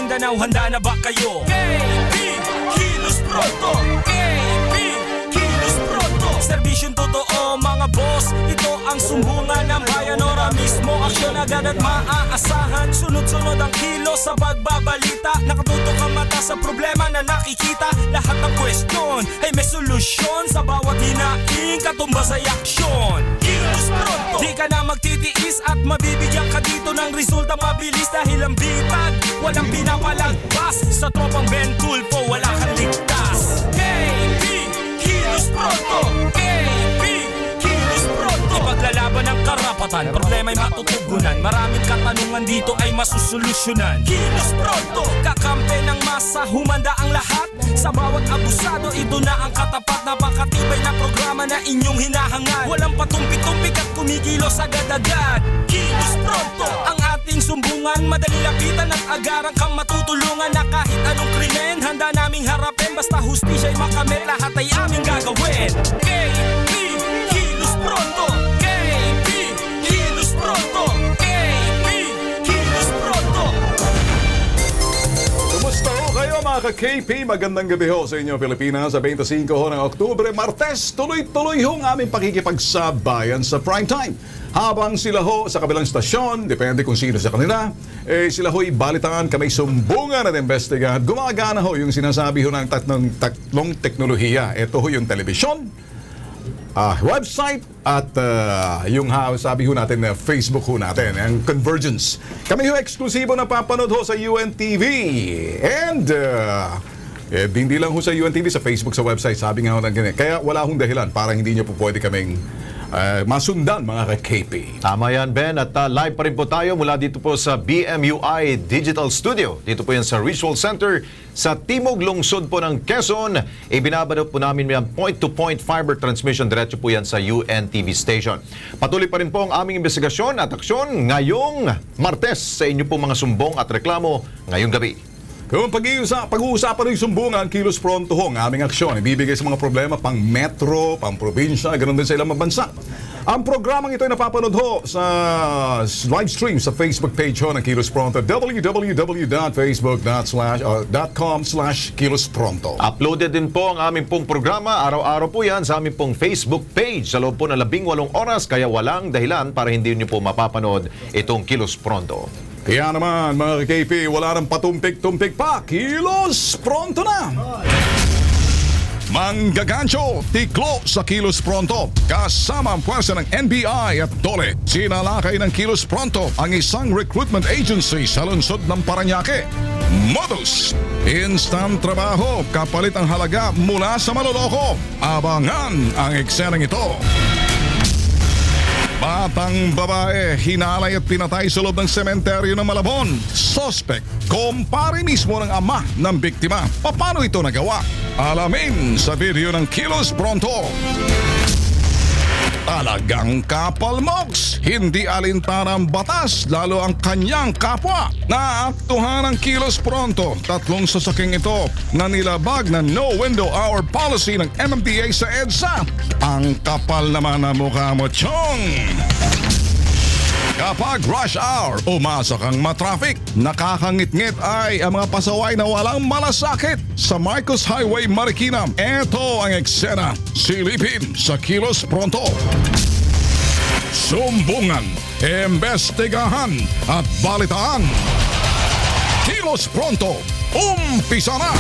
Mindanao, handa na ba kayo? KB, Kilos Pronto! KB, Kilos Pronto! Serbisyong totoo mga boss, ito ang sumbungan ng bayan. Ora mismo, aksyon agad at maaasahan. Sunod-sunod ang kilos sa pagbabalita. Nakatutok ang mata sa problema na nakikita. Lahat ng question ay may solusyon. Sa bawat hinaing katumbas ay aksyon. Kilos Pronto! Di ka na magtitiis at mabibigyan ka dito ng resulta mabilis. Dahil ang bitag, walang pinapalagpas. Sa tropang Ben Tulfo, wala kang ligtas. KB, Kilos Pronto! KB, Kilos Pronto! Ipaglalaban ng karapatan, problema'y matutugunan. Maraming katanungan dito ay masusolusyonan. Kilos Pronto! Kakampi ng masa, humanda ang lahat. Sa bawat abusado, ito na ang katapat. Napakatibay na programa na inyong hinahangad. Walang patumpik-tumpik at kumikilos agad-agad. Kilos Pronto! Ang ating sumbungan, madali lapitan at agarang kang matutulungan. Na kahit anong krimen, handa naming harapin. Basta hustisya'y makamit, lahat ay aming gagawin. KB, Kilos Pronto! KB, Kilos Pronto! KB, Kilos Pronto! Kumusta ho kayo mga ka-KP? Magandang gabi ho sa inyo Pilipinas sa 25 ho ng Oktubre, Martes. Tuloy-tuloy ho ang aming pakikipagsabayan sa primetime. Habang sila ho sa kabilang stasyon, depende kung sino sa kanila, sila ho'y balitaan, kamay sumbungan at investigahan. Gumagana ho yung sinasabi ho ng tatlong teknolohiya. Ito ho yung telebisyon, website at yung sabi ho natin na Facebook ho natin, ang convergence. Kami ho eksklusibo na papanood ho sa UNTV. And hindi lang ho sa UNTV, sa Facebook, sa website, sabi nga ho ng ganyan. Kaya wala hong dahilan para hindi nyo po pwede kaming masundan mga ka-KP. Tama yan, Ben. At live pa rin po tayo mula dito po sa BMUI Digital Studio. Dito po yan sa Ritual Center sa Timog Lungsod po ng Quezon. Ibinabalot po namin yan point-to-point fiber transmission. Diretso po yan sa UNTV station. Patuloy pa rin po ang aming investigasyon at aksyon ngayong Martes sa inyo po mga sumbong at reklamo ngayong gabi. Kung pag-uusapan ng sumbungan, Kilos Pronto ho, ang aming aksyon. Ibibigay sa mga problema pang metro, pang probinsya, ganoon din sa ilang bansa. Ang programang ito ay napapanood ho sa live stream sa Facebook page ho ng Kilos Pronto, www.facebook.com/KilosPronto. Uploaded din po ang aming pong programa. Araw-araw po yan sa aming pong Facebook page. Sa loob po ng 18 oras, kaya walang dahilan para hindi nyo po mapapanood itong Kilos Pronto. Kaya naman mga ka-KP, wala nang patumpik-tumpik pa. Kilos Pronto na! Manggagancho, tiklo sa Kilos Pronto. Kasama ang pwersa ng NBI at DOLE. Sinalakay ng Kilos Pronto ang isang recruitment agency sa lungsod ng Parañaque. Modus, instant trabaho, kapalit ang halaga mula sa maloloko. Abangan ang eksenang ito. Batang babae, hinalay at pinatay sa loob ng sementeryo ng Malabon. Suspect, kumpare mismo ng ama ng biktima. Paano ito nagawa? Alamin sa video ng Kilos Pronto. Talagang kapal moks, hindi alintana ang batas, lalo ang kanyang kapwa. Naaktuhan ng Kilos Pronto, tatlong sasaking ito na nilabag na no window hour policy ng MMDA sa EDSA. Ang kapal naman na mukha mo, Chong! Kapag rush hour, umasak ang matraffic. Nakakangit-ngit ay ang mga pasaway na walang malasakit sa Marcos Highway, Marikina. Ito ang eksena. Silipin sa Kilos Pronto. Sumbungan, imbestigahan at balitaan. Kilos Pronto, umpisa na!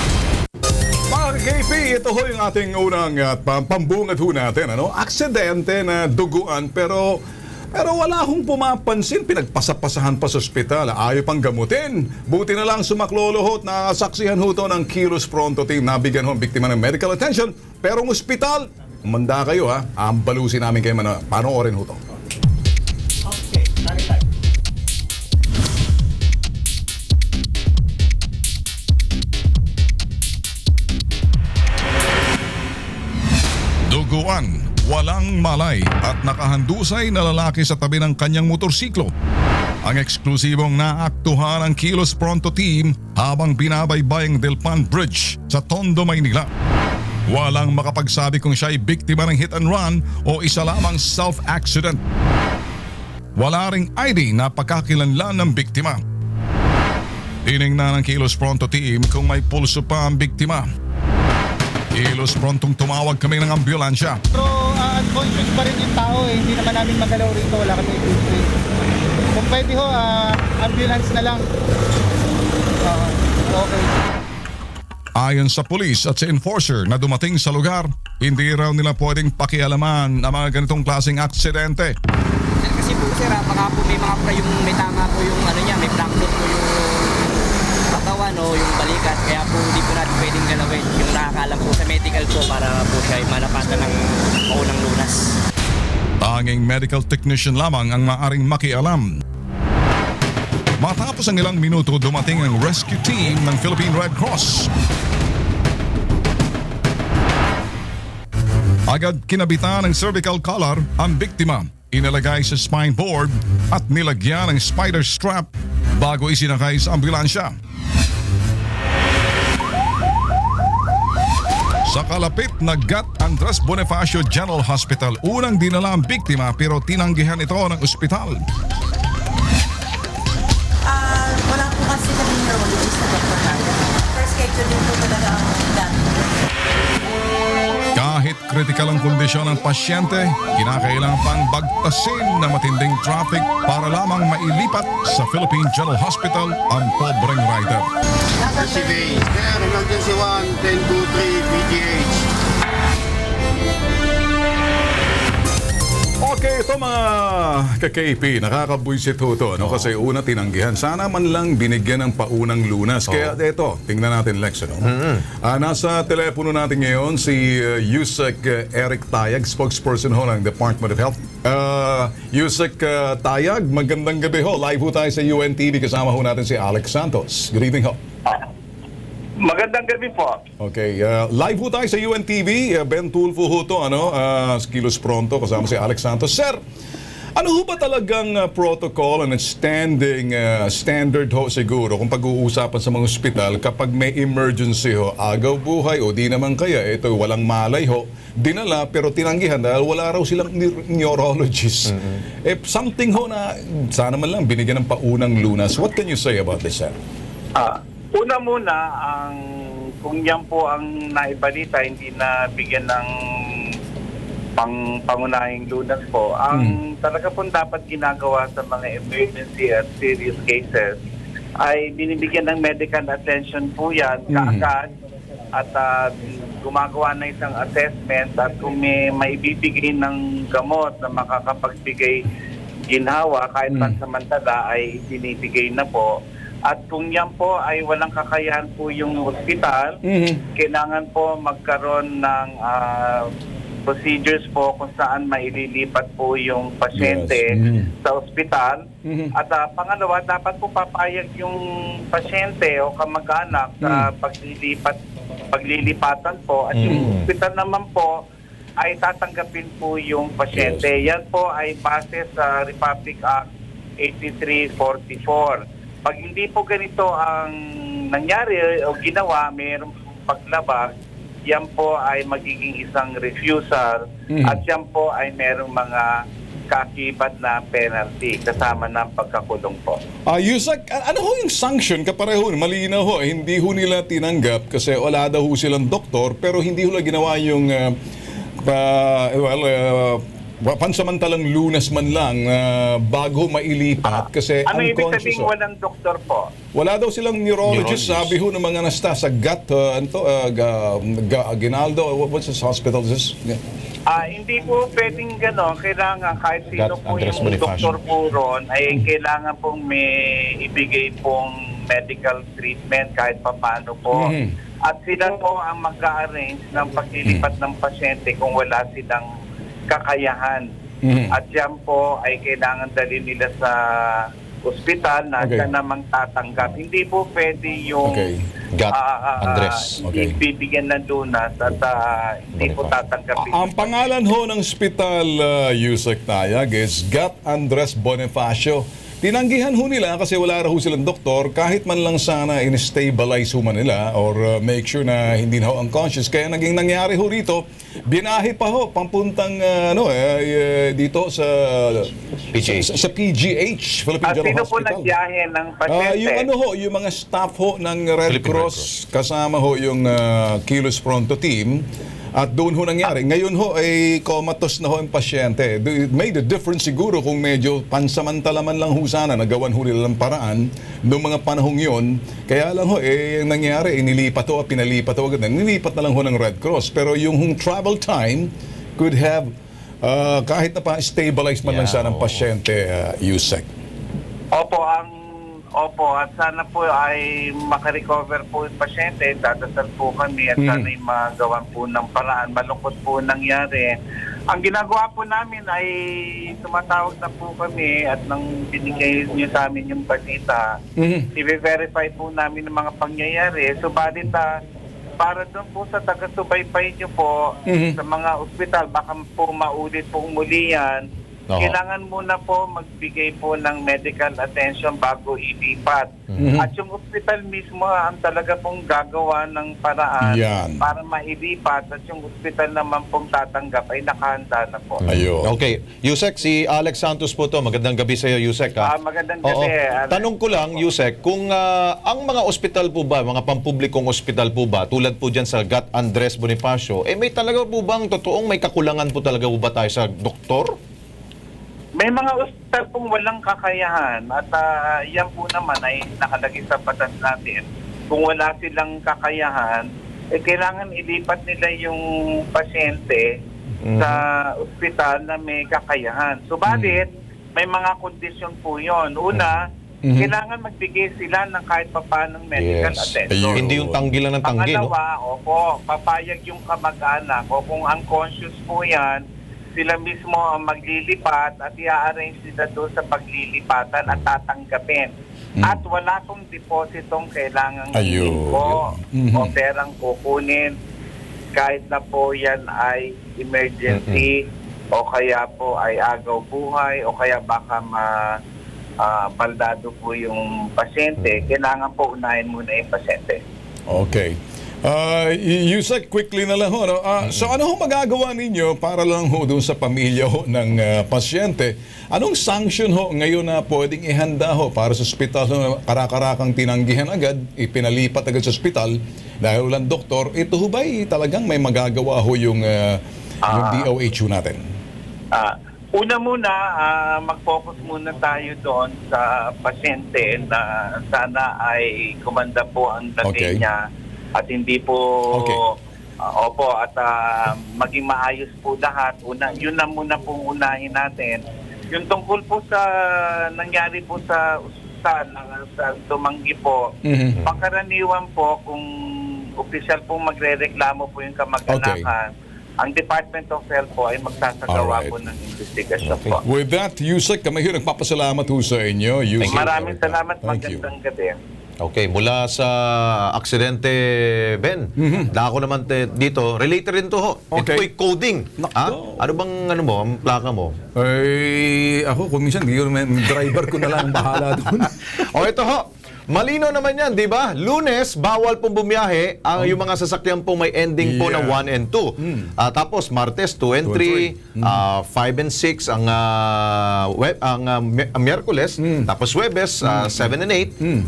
Mga KP, ito ho yung ating unang pambungad ho natin. Aksidente na duguan pero wala hong pumapansin, pinagpasapasahan pa sa ospital, ayaw pang gamutin. Buti na lang sumaklolo na saksihan ho to ng Kilos Pronto team, nabigyan ho ang biktima ng medical attention. Pero ang ospital, umanda kayo ha, ambalusin namin kayo panoorin ho to. Duguan, walang malay at nakahandusay na lalaki sa tabi ng kanyang motorsiklo. Ang eksklusibong naaktuhan ng Kilos Pronto team habang binabaybay ang Delpan Bridge sa Tondo, Maynila. Walang makapagsabi kung siya ay biktima ng hit and run o isa lamang self-accident. Wala ring ID na pagkakilanlan ng biktima. Tiningnan ng Kilos Pronto team kung may pulso pa ang biktima. Kilos Prontong tumawag kami ng ambulansya. Pero unconscious pa rin yung tao eh. Hindi naman namin magalaw rito. Wala kami equipment. Kung pwede ho, ambulance na lang. Okay. Ayon sa pulis at sa enforcer na dumating sa lugar, hindi raw nila pwedeng pakialaman ang mga ganitong klaseng aksidente. Sir, kasi po sir, baka po may mga may tama po yung ano niya, may fracture po yung katawan o yung balikat. Kaya po hindi po natin pwedeng galawin. Yung nakakaalam po sa medical po para po siya ay malapatan ng maunang lunas. Tanging medical technician lamang ang maaring makialam. Matapos ang ilang minuto, dumating ang rescue team ng Philippine Red Cross. Agad kinabitan ng cervical collar ang biktima. Inilagay sa spine board at nilagyan ng spider strap bago isinakay sa ambulansya. Sa kalapit na Gat Andres Bonifacio General Hospital, unang dinala ang biktima pero tinanggihan ito ng ospital. Wala po kasi kami neurologist na doktor natin. First schedule din po talaga ang doctor. Kahit kritikal ang kondisyon ng pasyente, kinakailangan pang bagtasin na matinding traffic para lamang mailipat sa Philippine General Hospital ang pobreng rider. SCV, Sir, Emergency 1, 1023, PGH. Okay, ito mga ka-KP, nakakabwisit ho ito, no? Kasi una tinanggihan. Sana man lang binigyan ng paunang lunas. Kaya ito, tingnan natin Lex. No? Nasa telepono natin ngayon si Yusek Eric Tayag, spokesperson ho ng Department of Health. Yusek Tayag, magandang gabi ho. Live ho tayo sa UNTV. Kasama ho natin si Alex Santos. Good evening ho. Magandang gabi po. Okay, live po tayo sa UNTV. Ben Tulfo ho to, Kilos Pronto, kasama si Alex Santos. Sir, ano ho ba talagang protocol and standard ho siguro kung pag-uusapan sa mga ospital kapag may emergency ho, agaw buhay o di naman kaya, ito walang malay ho, dinala pero tinanggihan dahil wala raw silang neurologist. Something ho na sana man lang binigyan ng paunang lunas. What can you say about this, sir? Una muna, kung yan po ang naibalita, hindi na bigyan ng pangunahing lunas po. Ang talaga po dapat ginagawa sa mga emergency at serious cases ay binibigyan ng medical attention po yan kaagad at gumagawa na isang assessment at kung may maibibigay ng gamot na makakapagbigay ginhawa kahit pansamantala ay binibigay na po. At kung yan po ay walang kakayahan po yung ospital, kailangan po magkaroon ng procedures po kung saan maililipat po yung pasyente sa ospital. At pangalawa, dapat po papayag yung pasyente o kamag-anak sa paglilipatan po. At yung ospital naman po ay tatanggapin po yung pasyente. Yan po ay base sa Republic Act 8344. Pag hindi po ganito ang nangyari o ginawa, mayroong paglabag, yan po ay magiging isang refusal at yan po ay mayroong mga kaakibat na penalty kasama ng pagkakulong po. Yusek, ano ho yung sanction kapareho? Malinaw ho, hindi ho nila tinanggap kasi wala daw ho silang doktor pero hindi ho nila ginawa yung pansamantalang lunas man lang bago mailipat kasi ano ibig unconscious. sabihin walang doktor po? Wala daw silang neurologist. Sabi ho ng mga nasta sa GAT, Ginaldo, what's this hospital? Hindi po pwedeng gano'n. Kailangan kahit sino po Andres yung Bonifacio. doktor po ron, ay kailangan pong may ibigay pong medical treatment kahit paano po. At sila po ang mag-arrange ng paglilipat ng pasyente kung wala silang kakayahan. At yan po ay kailangan dalhin nila sa ospital na siya namang tatanggap. Hindi po pwede yung Gat Andres. bibigyan ng lunas at hindi po tatanggapin. Ang pangalan ho ng ospital, Yusek Tayag, is Gat Andres Bonifacio Tinanggihan ho nila kasi wala raw silang doktor, kahit man lang sana in-stabilize ho man nila or make sure na hindi na ho unconscious. Kaya naging nangyari ho rito, binahe pa ho papuntang dito sa PGH. sa PGH, Philippine At General sino po Hospital. nagbiyahe ng pasyente? Yung mga staff ho ng Red Philippine Cross, kasama ho yung Kilos Pronto team. At doon ho nangyari. Ngayon ho ay comatose na ho ang pasyente. It made a difference siguro kung medyo pansamantala man lang ho sana nagawan ho nila ng paraan noong mga panahong yon. Kaya lang ho, ang nangyari, nilipat ho, pinalipat ho agad. Nilipat na lang ho ng Red Cross. Pero yung travel time could have kahit na pa-stabilize man lang sana ang pasyente, Yusek. Opo, at sana po ay makarecover po yung pasyente. Dadasal po kami at sana ay magawan po ng paraan. Malungkot po nangyari. Ang ginagawa po namin ay tumatawag na po kami at nang binigay niyo sa amin yung balita, i-verify po namin ang mga pangyayari. Subalit para doon po sa taga-subaybay niyo po sa mga ospital, baka po maulit po muli yan. Kailangan muna po magbigay po ng medical attention bago ilipat. At yung hospital mismo ang talaga pong gagawa ng paraan para mailipat at yung hospital naman pong tatanggap ay nakahanda na po. Ayun. Okay. Yusek, si Alex Santos po to. Magandang gabi sa iyo, Yusek. Magandang Oo. gabi. Tanong ko lang, Yusek, kung ang mga ospital po ba, mga pampublikong ospital po ba, tulad po dyan sa Gat Andres Bonifacio, may talaga po bang totoong may kakulangan po talaga po ba tayo sa doktor? May mga ospital pong walang kakayahan at yan po naman ay nakalagay sa batas natin. Kung wala silang kakayahan, kailangan ilipat nila yung pasyente sa ospital na may kakayahan. Subalit, may mga kondisyon po yon. Una, kailangan magbigay sila ng kahit papanong medical attention. Hindi yung tanggi lang ng tanggi, no? Pangalawa, papayag yung kamag-anak o kung unconscious po yan, sila mismo ang maglilipat at i-arrange sila doon sa paglilipatan at tatanggapin. At wala pong depositong kailangang po o perang kukunin kahit na po yan ay emergency o kaya po ay agaw buhay o kaya baka baldado po yung pasyente. Kailangan po unahin muna yung pasyente. Okay. Yusek, quickly na lang ho. No? So ano ho magagawa ninyo para lang ho doon sa pamilya ho ng pasyente? Anong sanction ho ngayon na pwedeng ihanda ho para sa ospital na karakarakang tinanggihan agad, ipinalipat agad sa ospital dahil walang doktor? Ito ho ba'y talagang may magagawa ho yung DOH natin? Una muna, mag-focus muna tayo doon sa pasyente na sana ay kumanda po ang dating niya. At hindi po, maging maayos po lahat. Yun na muna pong unahin natin. Yung tungkol po sa nangyari po sa ospital, sa tumanggi po, pangkaraniwan po kung opisyal po magre-reklamo po yung kamag-anakan, ang Department of Health po ay magsasagawa po ng investigasyon po. With that, Yusek, kami nagpapasalamat ho sa inyo. Maraming salamat. Magandang gabi. Okay, mula sa aksidente, Ben, ako naman dito, related rin to ho. Okay. Ito'y coding. Ano bang ang plaka mo? Ako, kung minsan, driver ko na lang bahala doon. Ito ho. Malino naman yan, di ba? Lunes, bawal pong bumiyahe ang yung mga sasakyan po may ending po ng 1 and 2. Tapos, Martes, 2 and 3, 5 and 6 ang Miyerkules, tapos Huwebes, 7 and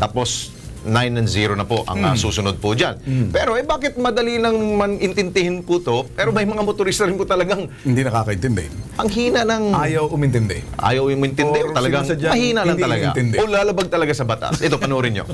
8, tapos 9 and 0 na po ang susunod po dyan. Pero bakit madali nang intindihin po to? Pero may mga motorista rin po talagang Hindi nakakaintindi. ang hina ng... Ayaw umintindi. Ayaw yung intindi o Or talagang sinasadyang mahina lang hindi talaga. intindi. O lalabag talaga sa batas. Ito, panoorin nyo.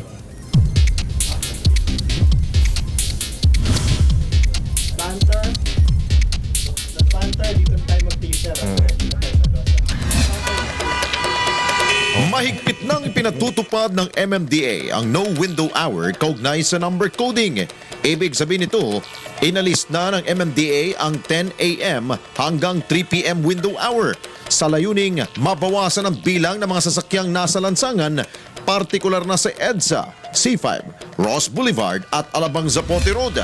Mahigpit nang ipinatutupad ng MMDA ang no window hour kaugnay sa number coding. Ibig sabihin nito, inalis na ng MMDA ang 10 a.m. hanggang 3 p.m. window hour sa layuning mabawasan ang bilang ng mga sasakyang nasa lansangan, partikular na sa EDSA, C5, Ross Boulevard at Alabang Zapote Road.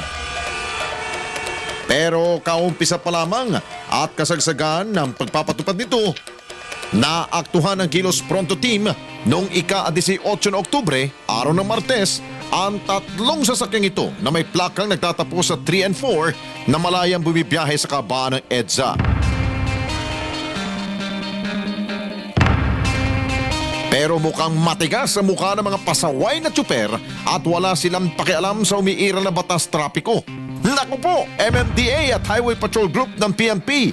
Pero kaumpisa pa lamang at kasagsagan ng pagpapatupad nito, Naaktuhan ng Kilos Pronto Team noong ika-18 na Oktubre, araw ng Martes, ang tatlong sasakyang ito na may plakang nagtatapos sa 3 and 4 na malayang bumibiyahe sa kabaan ng EDSA. Pero mukhang matigas sa mukha ng mga pasaway na tsuper at wala silang pakialam sa umiiral na batas trapiko. Naku po, MMDA at Highway Patrol Group ng PNP,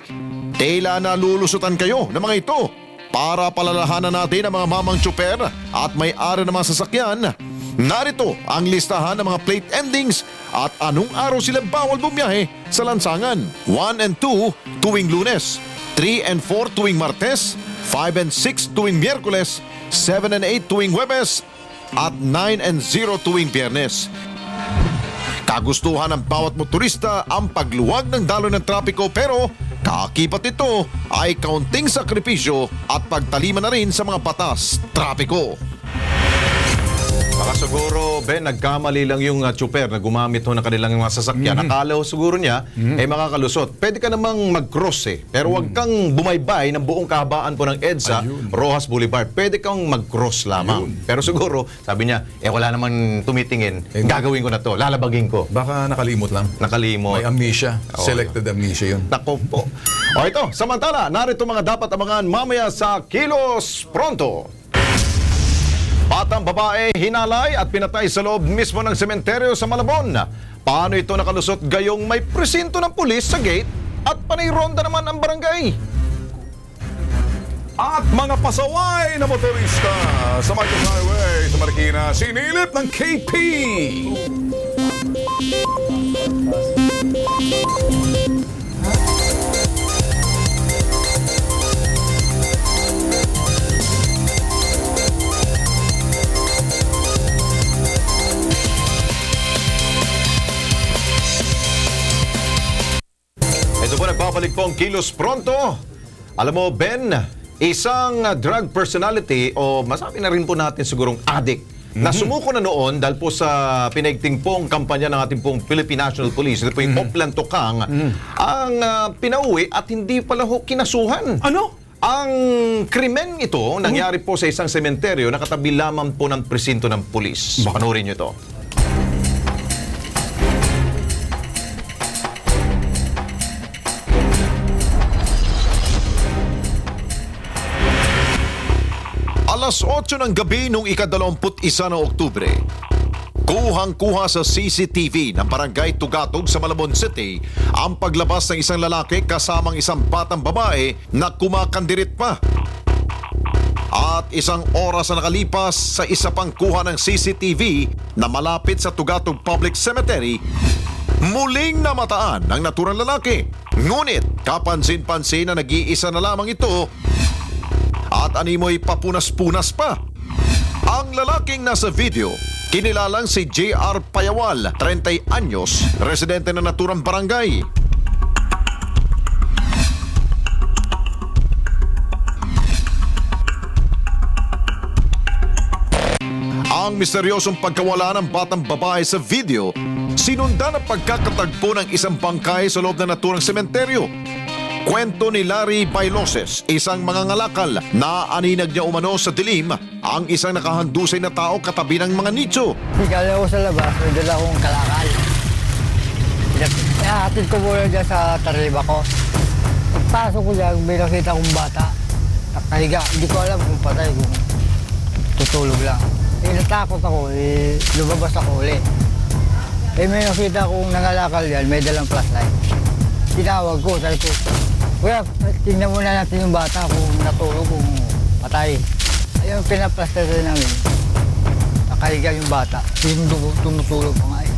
tila nalulusutan kayo ng mga ito para palalahanan natin ang mga mamang tsuper at may-ari ng mga sasakyan. Narito ang listahan ng mga plate endings at anong araw sila bawal bumiyahe sa lansangan. 1 and 2 tuwing Lunes, 3 and 4 tuwing Martes, 5 and 6 tuwing Miyerkules, 7 and 8 tuwing Huwebes, at 9 and 0 tuwing Biyernes. Kagustuhan ng bawat motorista ang pagluwag ng daloy ng trapiko pero kaakibat ito ay kaunting sakripisyo at pagtalima na rin sa mga batas trapiko. Baka siguro, Ben, nagkamali lang yung tsuper na gumamit ho ng kanilang mga sasakyan. Nakala ho siguro niya, makakalusot. Pwede ka namang mag-cross pero wag kang bumaybay ng buong kahabaan po ng EDSA, Rojas Boulevard. Pwede kang mag-cross lamang. Pero siguro, sabi niya, wala naman tumitingin. Gagawin ko na to, lalabagin ko. Baka nakalimot lang. Nakalimot. May amnesia. Selected amnesia yun. Nako po. O ito, samantala, narito mga dapat abangan mamaya sa Kilos Pronto. Batang babae hinalay at pinatay sa loob mismo ng sementeryo sa Malabon. Paano ito nakalusot gayong may presinto ng pulis sa gate at panay ronda naman ang barangay? At mga pasaway na motorista sa Marcos Highway sa Marikina, sinilip ng KP. Ito po, nagbabalik po ang Kilos Pronto. Alam mo, Ben, isang drug personality o masabi na rin po natin sigurong addict na sumuko na noon dahil po sa pinaigting pong kampanya ng ating pong Philippine National Police, ito po yung Oplan Tokang, ang pinauwi at hindi pala ho kinasuhan. Ano? Ang krimen ito nangyari po sa isang sementeryo na katabi lamang po ng presinto ng pulis. Panoorin nyo ito. Alas 8 ng gabi noong ika-21 na Oktubre, kuhang-kuha sa CCTV ng Barangay Tugatog sa Malabon City ang paglabas ng isang lalaki kasamang isang batang babae na kumakandirit pa. At isang oras na nakalipas sa isa pang kuha ng CCTV na malapit sa Tugatog Public Cemetery, muling namataan ang naturang lalaki. Ngunit kapansin-pansin na nag-iisa na lamang ito at animoy papunas-punas pa. Ang lalaking nasa video, kinilalang si J.R. Payawal, 30 anyos, residente ng naturang barangay. Ang misteryosong pagkawala ng batang babae sa video, sinundan ang pagkakatagpo ng isang bangkay sa loob ng naturang sementeryo. Kwento ni Larry Bailoses, isang mangangalakal na aninag niya umano sa dilim ang isang nakahandusay na tao katabi ng mga nicho. Sigala ko sa labas, may dala akong kalakal. Ihahatid ko muna dyan sa tariba ko. Pagpasok ko dyan, may nakita kong bata. Nakahiga, hindi ko alam kung patay, kung tutulog lang. Natakot ako, lumabas ako ulit. May nakita kong nangalakal dyan, may dalang flashlight. Tinawag ko, sabi ko, kuya, tingnan muna natin yung bata kung natulog, kung patay. Ayun, pinaplaster namin. Nakahiga yung bata. Tumutulog pa nga eh.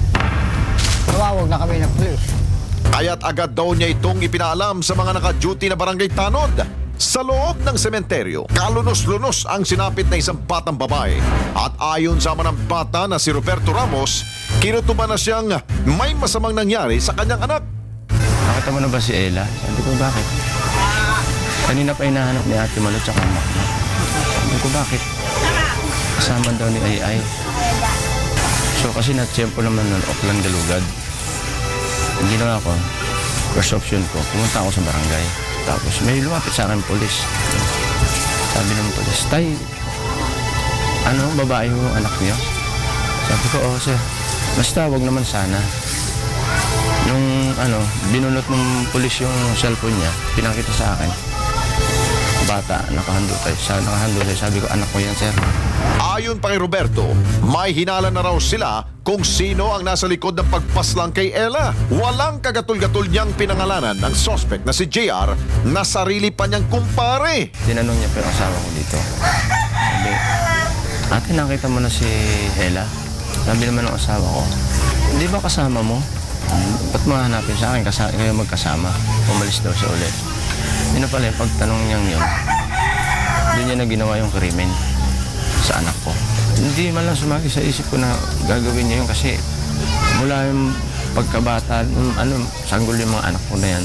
Tumawag na kami ng pulis. Kaya't agad daw niya itong ipinaalam sa mga naka-duty na barangay tanod. Sa loob ng sementeryo, kalunos-lunos ang sinapit na isang batang babae. At ayon sa ama ng bata na si Roberto Ramos, kinutuban na siyang may masamang nangyari sa kanyang anak. Nakita mo na ba si Ella? Sabi ko, bakit? Kanina pa hinahanap ni Ate Malo tsaka anak niya. Sabi ko, bakit? Kasama daw ni Ai. So kasi na-tiyempo naman ng Oplan Galugad. Ang ginawa ko, first option ko, pumunta ako sa barangay. Tapos may lumapit sa akin polis. Sabi ng polis, tay, ano, babae mo anak niyo? Sabi ko, oh sir, basta wag naman sana. Nung binunot ng polis yung cellphone niya, pinakita sa akin. Bata, nakahando tayo. Sabi ko, anak ko yan, sir. Ayon pa kay Roberto, may hinala na raw sila kung sino ang nasa likod ng pagpaslang kay Ella. Walang kagatul-gatul niyang pinangalanan ng suspect na si JR na sarili pa niyang kumpare. Tinanong niya pa yung asawa ko dito. Sabi, ate, nakita mo na si Ella? Sabi naman ng asawa ko, hindi ba kasama mo? Ba't mo hanapin sa akin? Kayo magkasama. Umalis daw siya ulit. Yun na pala yung pagtanong niyang yun. Doon niya na ginawa yung krimen sa anak ko. Hindi man lang sumagi sa isip ko na gagawin niya yun kasi mula yung pagkabata, sanggol yung mga anak ko na yan.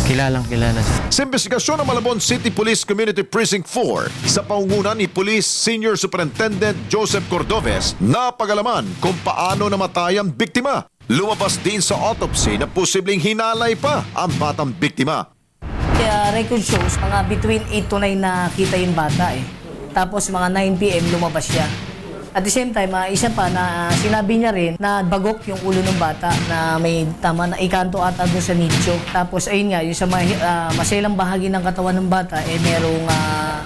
Kilalang kilala siya. Sa investigasyon ng Malabon City Police Community Precinct 4 sa pangunguna ni Police Senior Superintendent Joseph Cordoves, napagalaman kung paano namatay ang biktima. Lumabas din sa autopsy na posibleng hinalay pa ang batang biktima. Kaya record shows, mga between 8 to 9 na kita yung bata eh. Tapos mga 9 p.m. lumabas siya. At the same time, isa pa na sinabi niya rin na bagok yung ulo ng bata na may tama na ikanto ata doon sa nicho. Tapos ayun nga, yung sa maselang bahagi ng katawan ng bata, merong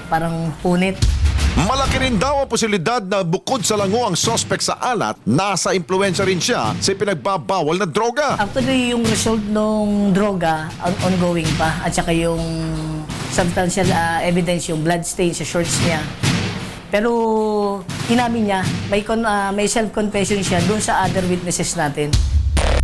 parang punit. Malaki rin daw ang posibilidad na bukod sa lango ang suspect sa alat, nasa impluensya rin siya sa pinagbabawal na droga. Actually, yung result ng droga, ongoing pa. At saka yung substantial evidence, yung blood stain sa shorts niya. Pero inamin niya, may self-confession siya doon sa other witnesses natin.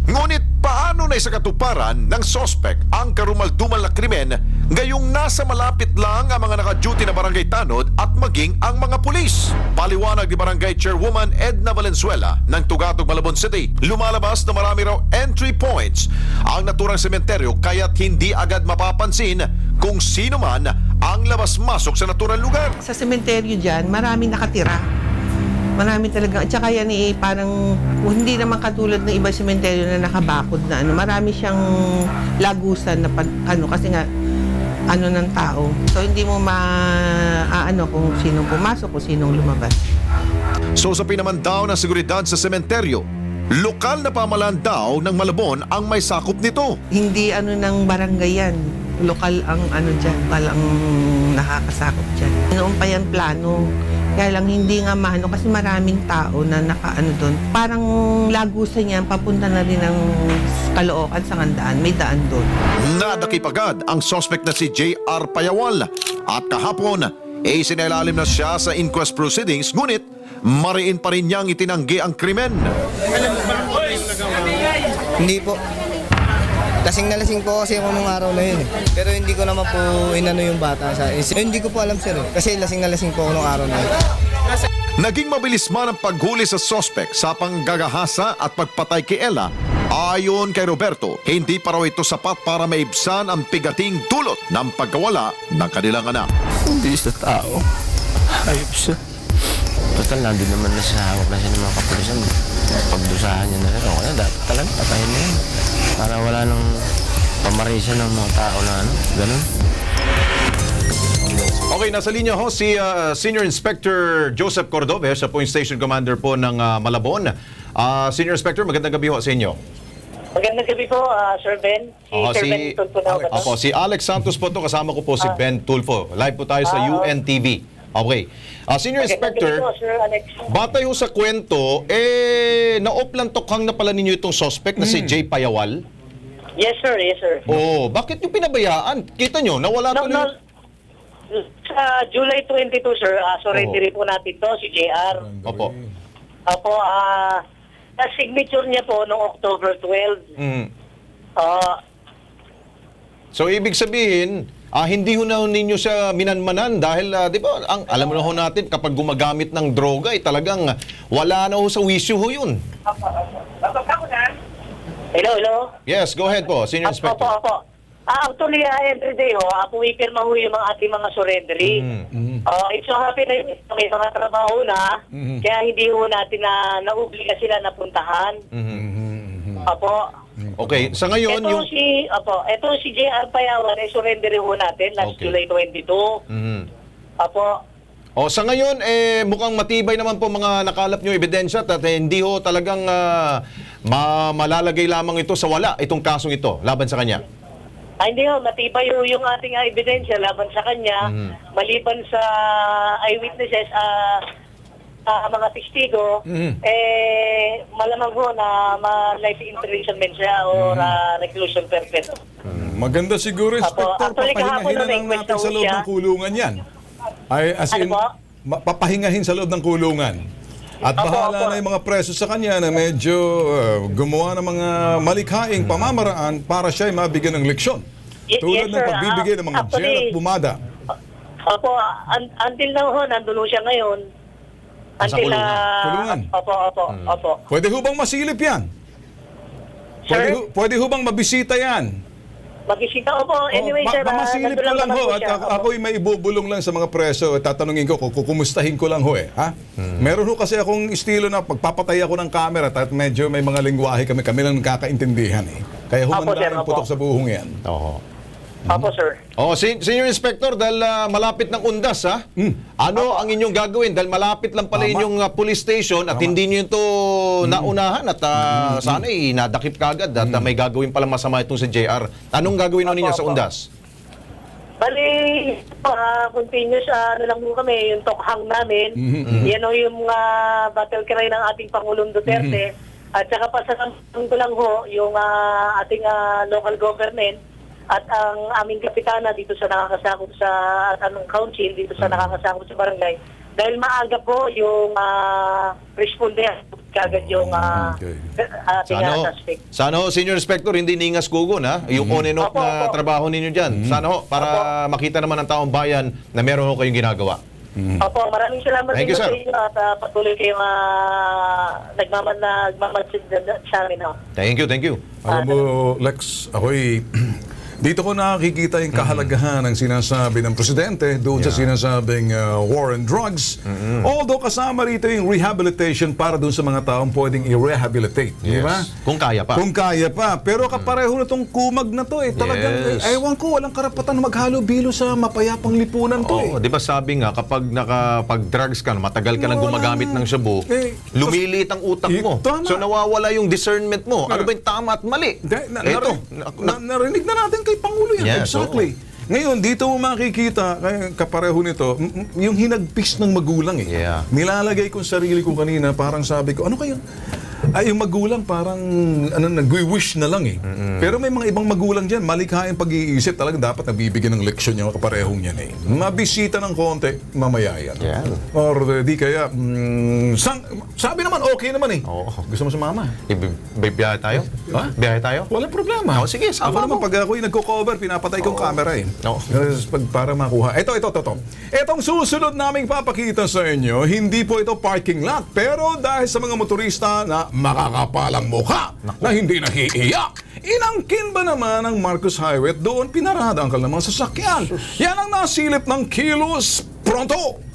Ngunit paano na sa katuparan ng suspect ang karumal-dumal na krimen ngayong nasa malapit lang ang mga naka-duty na barangay tanod at maging ang mga pulis? Paliwanag ni Barangay Chairwoman Edna Valenzuela ng Tugatog, Malabon City. Lumalabas na marami raw entry points ang naturang sementeryo kaya't hindi agad mapapansin kung sino man ang labas-masok sa naturang lugar. Sa sementeryo dyan, maraming nakatira. Marami talaga. At saka yan parang hindi naman katulad ng iba sementeryo na nakabakod na marami siyang lagusan na kasi nga ng tao. So hindi mo kung sinong pumasok o sinong lumabas. So sa pinaman daw ng seguridad sa sementeryo, lokal na pamahalaan daw ng Malabon ang may sakop nito. Hindi ng barangay yan. Lokal ang dyan. Lokal ang nakakasakop dyan. Noon pa yan plano. Kaya lang hindi nga kasi maraming tao na doon. Parang lagusan yan, papunta na rin ng Caloocan sa Ngandaan. May daan doon. Nadakip agad ang suspect na si JR Payawal. At kahapon, sinailalim na siya sa inquest proceedings, ngunit mariin pa rin niyang itinanggi ang krimen. Hindi po. Lasing na lasing po kasi ako nung araw na yun. Pero hindi ko naman po inano yung bata sa hindi ko po alam sir. Kasi lasing na lasing po ako nung araw na yun. Naging mabilis man ang paghuli sa suspect sa panggagahasa at pagpatay kay Ella. Ayon kay Roberto, hindi pa raw ito sapat para maibsan ang pigating dulot ng pagkawala ng kanilang anak. Hindi sa tao. Ayop siya. Total, nandun naman na sa hawak na siya ng mga kapulisan. Pagdusahan niya na rin. O kaya dapat talaga patayin na yun. Para wala nang pamarisa ng mga tao na ganun. Okay, nasa linya ho si Senior Inspector Joseph Cordoves, siya po yung Station Commander po ng Malabon. Senior Inspector, magandang gabi ho sa inyo. Magandang gabi po, Sir Ben. Sir Ben Tulfo na ako. Si Alex Santos po to, kasama ko po si Ben Tulfo. Live po tayo sa UNTV. Okay. Senior Inspector, batay ho sa kwento, naoplantokhang na pala ninyo itong suspect na si Jay Payawal? Yes, sir. Yes, sir. Oo. Bakit yung pinabayaan? Kita nyo, nawala tuloy. Sa July 22, sir, surrender po natin to, si JR. Opo. Opo, na-signature niya po noong October 12. So, ibig sabihin, hindi ho na ninyo siya minanmanan dahil, di ba, alam mo na ho natin, kapag gumagamit ng droga, talagang wala na ho sa wisyo ho yun. Hello? Yes, go ahead po, Senior Inspector. Opo. Actually, every day, pumipirma ho yung mga ating mga surrendering. It's so happy na may mga trabaho na, kaya hindi ho natin na-obliga sila na puntahan. Opo. Okay, sa ngayon Ito si JR Payawan, surrender ho natin last July 22. Apo. O sa ngayon, mukhang matibay naman po mga nakalap nyo ebidensya at hindi ho talagang malalagay lamang ito sa wala, itong kasong ito, laban sa kanya. Hindi ho, matibay yung ating ebidensya laban sa kanya. Maliban sa eyewitnesses, mga testigo, malamang ho na life imprisonment siya or reclusion perpetuum. Maganda siguro, Inspector, Actually, kahapon papahingahin na lang natin sa loob siya. ng kulungan yan. Ay, as in, Ano po? papahingahin sa loob ng kulungan. At bahala na yung mga preso sa kanya na medyo gumawa ng mga malikhaing pamamaraan para siya ay mabigyan ng leksyon. Tulad Yes, ng sir. pagbibigay ng mga Actually, jail at bumada. Opo, until now ho, nandun ho siya ngayon. Nasa Until, kulungan. Opo. Pwede ho bang masilip yan? Sir? Pwede ho bang mabisita yan? Magisita, opo. Anyway, sir, mamasilip nandun ko lang naman ho po at siya. ako'y may ibubulong lang sa mga preso at tatanungin ko, kukumustahin ko lang ho ha? Meron ho kasi akong estilo na pagpapatay ako ng camera at medyo may mga lingwahe kami lang nagkakaintindihan Kaya Opo, sir, humanda yung opo. putok sa buhong yan. Oo. Opo, sir. Senior Inspector, dahil malapit ng undas, ano ang inyong gagawin? Dahil malapit lang pala Tama. inyong police station at hindi nyo ito naunahan at sana nadakip kagad at may gagawin pala masama itong si JR. Anong gagawin ninyo sa undas? Bali, continuous lang po kami, yung tokhang namin. Yan o yung battle cry ng ating Pangulong Duterte. At saka pasasampang ko lang ho, yung ating local government at ang aming kapitana dito sa nakakasakop sa council, dito sa nakakasakop sa barangay. Dahil maaga po yung responder kagad yung ating suspect. Sana ho, Senior Inspector, hindi ningas gugon yung on and off na trabaho ninyo dyan. Sana ho, para makita naman ng taong bayan na meron ho kayong ginagawa. Opo, maraming salamat Thank you, din sir. sa inyo at patuloy kayong nagmamadsid sa amin. Thank you. Alam mo, Lex, ako'y dito ko nakikita yung kahalagahan ng sinasabi ng presidente doon sa sinasabing war on drugs. Although kasama rito yung rehabilitation para doon sa mga taong pwedeng i-rehabilitate. Di ba? Kung kaya pa. Kung kaya pa. Pero kapareho na tong kumag na to talagang, ewan ko, walang karapatan na maghalo-bilo sa mapayapang lipunan to Di ba sabi nga, kapag nakapag-drugs ka, matagal ka nang gumagamit ng shabu, lumiliit ang utak mo. Tama. So nawawala yung discernment mo. Ano ba yung tama at mali? Narinig na natin kay Pangulo yan. Yes, Exactly. Ngayon, dito mo makikita, kapareho nito, yung hinagpis ng magulang Nilalagay ko sarili ko kanina, parang sabi ko, ano kayo? Yung magulang parang nag-wish na lang Pero may mga ibang magulang dyan, malikhaing pag-iisip, talagang dapat nabibigyan ng leksyon yung kaparehong yan Mabisita ng konti, mamaya yan. Or di kaya, sabi naman, okay naman Gusto mo sumama? Biyahe tayo? Biyahe tayo? Walang problema. Sige, sama naman, pag ako'y nagko-cover, pinapatay kong camera para makuha. Ito. Itong susunod naming papakita sa inyo, hindi po ito parking lot. Pero dahil sa mga motorista na makakapalang mukha na hindi nahiiyak, inangkin ba naman ang Marcos Highway at doon pinarada ang kanilang sasakyan? Yan ang nasilip ng Kilos Pronto!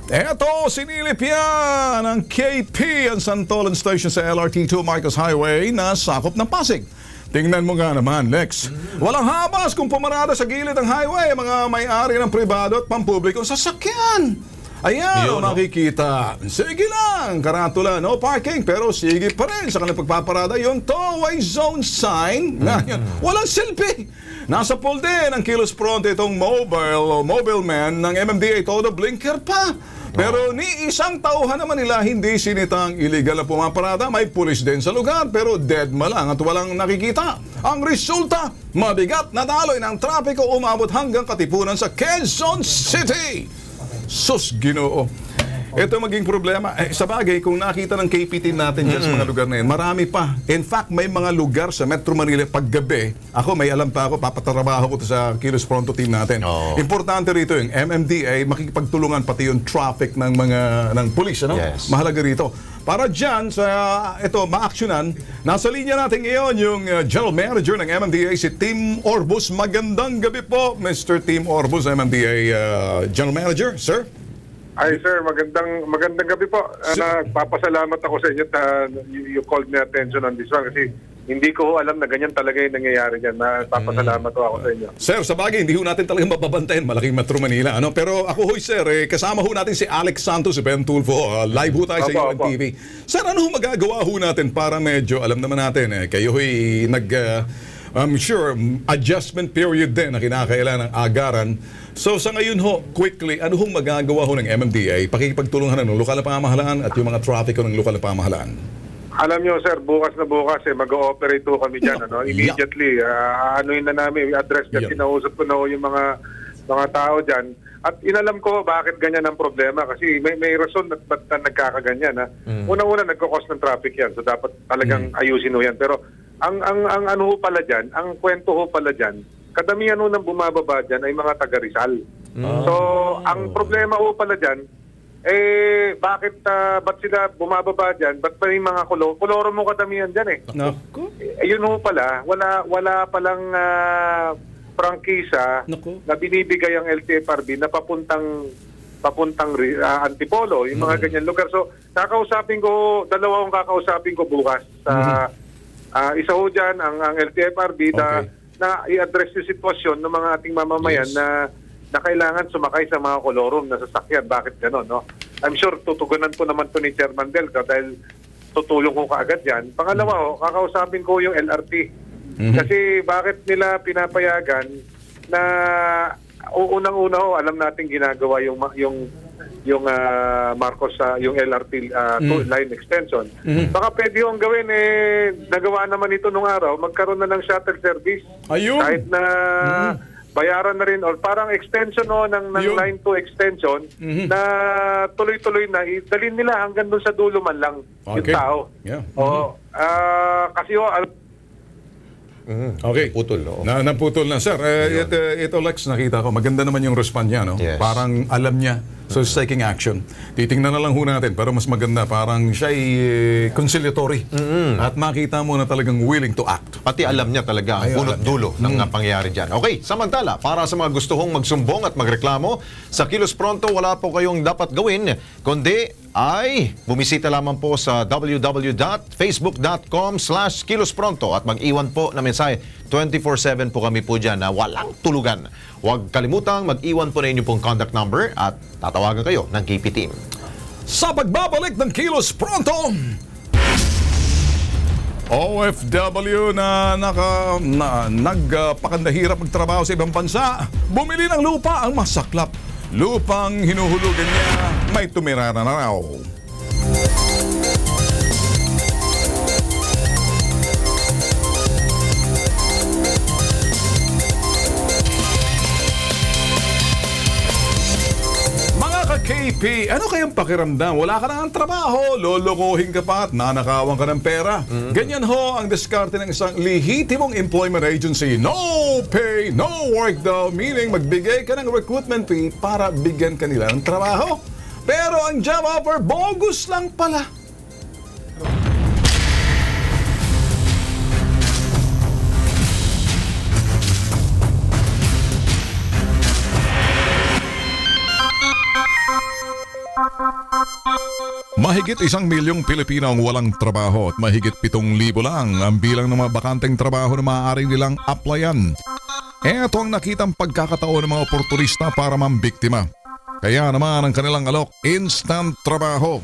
Eto, sinilip yan ang KP ang Santolan Station sa LRT2 Marcos Highway na sakop ng Pasig. Tingnan mo nga naman, Lex. Walang habas kung pumarada sa gilid ng highway mga may-ari ng pribado at pampublikong sasakyan. Ayan, makikita. Sige lang, karatula, no parking, pero sige pa rin sa kanilang pagpaparada yung tollway zone sign. Walang selfie. Nasa pool din ang Kilos Pronto itong mobile man ng MMDA, todo blinker pa. Pero ni isang tauhan naman nila hindi sinitang illegal na pumaparada. May pulis din sa lugar pero dead ma lang at walang nakikita. Ang resulta, mabigat na daloy ng trapiko umabot hanggang Katipunan sa Quezon City. Sus, Ginoo. Ito maging problema. Sa bagay, kung nakita ng KP team natin dyan sa mga lugar na yan, marami pa. In fact, may mga lugar sa Metro Manila paggabi. Ako, may alam pa ako, papatrabaho ko sa Kilos Pronto team natin. Importante rito yung MMDA, makikipagtulungan pati yung traffic ng pulis. Mahalaga rito. Para dyan, ma-actionan, nasa linya natin ngayon yung General Manager ng MMDA, si Tim Orbus. Magandang gabi po, Mr. Tim Orbus, MMDA General Manager. Sir? Ay sir, magandang gabi po. Nagpapasalamat ako sa inyo you called me attention on this one kasi hindi ko alam na ganyan talaga yung nangyayari dyan. Nagpapasalamat ako sa inyo. Sir, sa bagay, hindi ho natin talagang mapabantayan malaking Metro Manila. Pero ako sir, kasama ho natin si Alex Santos, si Ben Tulfo. Live ho tayo sa UNTV. Sir, ano ho magagawa ho natin para medyo, alam naman natin, kayo ho'y I'm sure, adjustment period din na kinakailangan ng agaran. So sa ngayon ho, quickly, ano hong magagawa ho ng MMDA? Pakikipagtulungan ng lokal na pamahalaan at yung mga traffic ng lokal na pamahalaan? Alam nyo sir, bukas na bukas mag-ooperate ho kami dyan. Immediately, anuin na namin, address na kinausap ko na ho yung mga tao dyan. At inalam ko bakit ganyan ang problema kasi may rason at ba't nagkakaganyan. Una-una, nagkakos ng traffic yan. So dapat talagang ayusin ho yan. Pero ang ano ho pala dyan, ang kwento ho pala dyan, kadamihan ho nang bumababa dyan ay mga taga Rizal. So, ang problema ho pala dyan, ba't sila bumababa dyan? Ba't pa yung mga koloro mo kadamihan dyan yun ho pala, wala palang prangkisa na binibigay ang LTFRB na papuntang Antipolo, yung mga ganyan lugar. So, dalawang kakausapin ko bukas sa isa ho dyan ang LTFRB na i-address yung sitwasyon ng mga ating mamamayan na kailangan sumakay sa mga kolorum na sasakyan. Bakit gano'n, no? I'm sure tutugunan po naman to ni Chairman Delca dahil tutulong ko kaagad yan. Pangalawa kakausapin ko yung LRT. Kasi bakit nila pinapayagan na unang-una alam natin ginagawa yung Marcos yung LRT line extension. Baka pwede yung gawin nagawa naman ito nung araw, magkaroon na ng shuttle service. Ayun. Kahit na bayaran na rin or parang extension ng line 2 extension na tuloy-tuloy na dalhin nila hanggang doon sa dulo man lang yung tao. Yeah. Kasi Okay. Putol. Naputol na, sir. Ito, Lex, nakita ko. Maganda naman yung response niya, no? Yes. Parang alam niya. So, he's taking action. Titingnan na lang ho natin. Pero mas maganda, parang siya ay conciliatory. At makita mo na talagang willing to act. Pati alam niya talaga ang punot dulo ng pangyayari dyan. Okay, samantala, para sa mga gusto hong magsumbong at magreklamo, sa Kilos Pronto wala po kayong dapat gawin, kundi ay bumisita lamang po sa www.facebook.com/kilospronto at mag-iwan po na mensahe. 24/7 po kami po dyan na walang tulugan. Huwag kalimutang mag-iwan po na inyong pong contact number at tatawagan kayo ng KP Team. Sa pagbabalik ng Kilos Pronto, OFW na nagpakandahirap magtrabaho sa ibang bansa, bumili ng lupa ang masaklap. Lupang hinuhulugan niya, may tumira na raw. KP, ano kayang pakiramdam? Wala ka na ang trabaho, lolokohin ka pa at nanakawan ka ng pera. Ganyan ho ang diskarte ng isang lehitimong employment agency. No pay, no work daw. Meaning, magbigay ka ng recruitment fee para bigyan ka nila ng trabaho. Pero ang job offer, bogus lang pala. Mahigit 1 milyong Pilipino ang walang trabaho at mahigit 7,000 lang ang bilang ng mga bakanteng trabaho na maaari nilang applyan. Ito ang nakitang pagkakataon ng mga oportunista para mambiktima. Kaya naman ang kanilang alok, instant trabaho.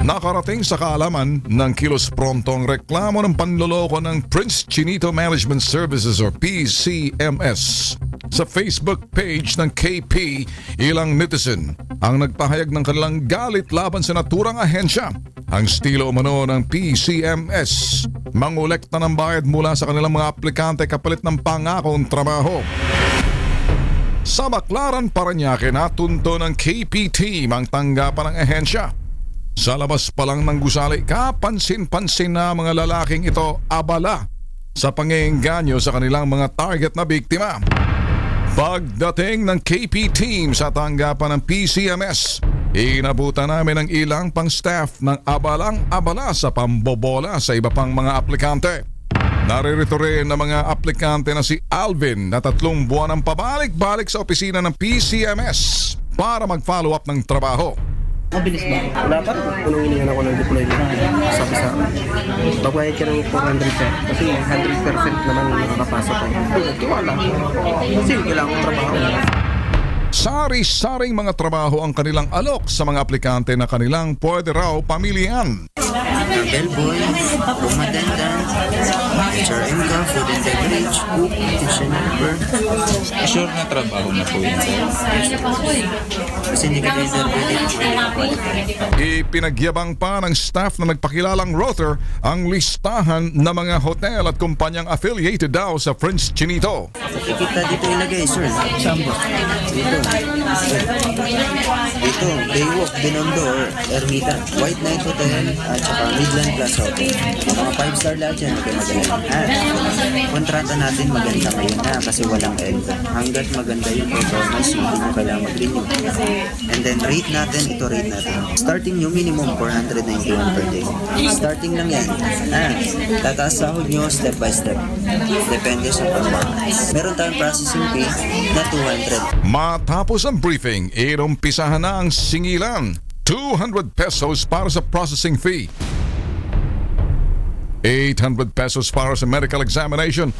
Nakarating sa kaalaman ng Kilos Pronto ang reklamo ng panloloko ng Prince Chinito Management Services or PCMS. Sa Facebook page ng KP, ilang netizen ang nagpahayag ng kanilang galit laban sa naturang ahensya. Ang estilo umano ng PCMS, mangolekta ng bayad mula sa kanilang mga aplikante kapalit ng pangakong trabaho. Sa Baclaran, Parañaque, natunto ng KP team ang tanggapan ng ahensya. Sa labas pa lang ng gusali, kapansin-pansin na mga lalaking ito abala sa pang-iengganyo sa kanilang mga target na biktima. Pagdating ng KP team sa tanggapan ng PCMS, inabutan namin ang ilang pang-staff ng abalang-abala sa pambobola sa iba pang mga aplikante. Naririto rin ng mga aplikante na si Alvin na 3 buwan ang pabalik-balik sa opisina ng PCMS para mag-follow up ng trabaho. Mabilis ba? Wala pa. Unang hiningan ako ng deployment. Sabi sa akin, babayad ka ng 400 sir. Kasi 100% naman nakakapasok ko. Tiwala. Kasi kailangan kong trabaho. Sari-saring mga trabaho ang kanilang alok sa mga aplikante na kanilang pwede raw pamilihan. Bellboy, room attendant, HRM ka, food and beverage, cook, kitchen helper. Sure na trabaho na po yun, sir? Kasi hindi ka reservated. Ipinagyabang pa ng staff na nagpakilalang Rother ang listahan ng mga hotel at kumpanyang affiliated daw sa Prince Chinito. Kita dito ilagay, sir. Samba. Ito, Baywalk, Binondo, or Ermita, White Knight Hotel, at saka Midland Plaza Hotel. Mga 5-star lahat yan, magaling. Kontrata natin maganda ngayon na kasi walang end. Hanggat maganda yung performance, hindi mo kailangan mag-renew. And then rate natin, ito rate natin. Starting yung minimum 491 per day. Starting lang yan. Tataas sahod nyo step by step. Depende sa performance. Meron tayong processing fee na 200. Matapos ang briefing, inumpisahan na ang singilan. 200 pesos para sa processing fee. 800 pesos para sa medical examination